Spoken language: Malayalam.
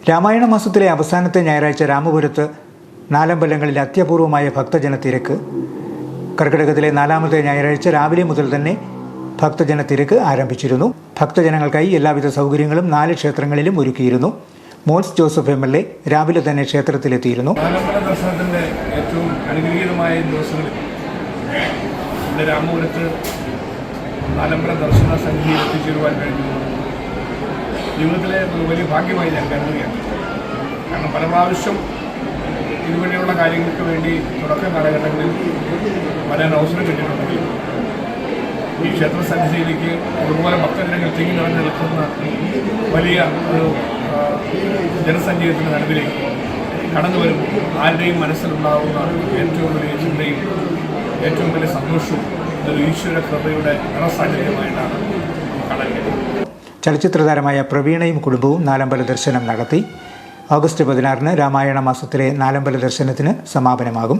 രാമായണ മാസത്തിലെ അവസാനത്തെ ഞായറാഴ്ച രാമപുരത്ത് നാലമ്പലങ്ങളിൽ അത്യപൂർവമായ ഭക്തജന തിരക്ക്. കർക്കിടകത്തിലെ 4ാമത്തെ ഞായറാഴ്ച രാവിലെ മുതൽ തന്നെ ഭക്തജന തിരക്ക് ആരംഭിച്ചിരുന്നു. ഭക്തജനങ്ങൾക്കായി എല്ലാവിധ സൗകര്യങ്ങളും 4 ക്ഷേത്രങ്ങളിലും ഒരുക്കിയിരുന്നു. മോൻസ് ജോസഫ് MLA രാവിലെ തന്നെ ക്ഷേത്രത്തിലെത്തിയിരുന്നു. നാലമ്പല ദർശനത്തിൻ്റെ ഏറ്റവും അനുഗ്രഹീതമായ ദിവസങ്ങളിൽ ഇവിടെ രാമപുരത്ത് നാലമ്പല ദർശന സന്നിധിയിൽ എത്തിച്ചേരുവാൻ കഴിഞ്ഞു ജീവിതത്തിലെ ഒരു വലിയ ഭാഗ്യമായി ഞാൻ കരുതുകയാണ്. കാരണം പല പ്രാവശ്യം ഇതുവഴിയുള്ള കാര്യങ്ങൾക്ക് വേണ്ടി തുടക്ക കാലഘട്ടങ്ങളിൽ വരാൻ അവസരം കിട്ടിയിട്ടുണ്ടെങ്കിൽ ഈ ക്ഷേത്ര സന്നിധിയിലേക്ക് അതുപോലെ ഭക്തജനങ്ങൾ തിങ്ങി നിറഞ്ഞു നിൽക്കുന്ന വലിയ ഒരു ജനസഞ്ചയത്തിൻ്റെ നടുവിലേക്ക് കടന്നു വരുമ്പോൾ ആരുടെയും മനസ്സിലുണ്ടാകുന്ന ഏറ്റവും വലിയ ചിന്തയും ഏറ്റവും വലിയ സന്തോഷവും ഒരു ഈശ്വര കൃപയുടെ നിറസാന്നിധ്യമായിട്ടാണ് കാണാൻ കഴിയുന്നത്. ചലച്ചിത്ര താരമായ പ്രവീണയും കുടുംബവും നാലമ്പല ദർശനം നടത്തി. ഓഗസ്റ്റ് 16 രാമായണ മാസത്തിലെ നാലമ്പല ദർശനത്തിന് സമാപനമാകും.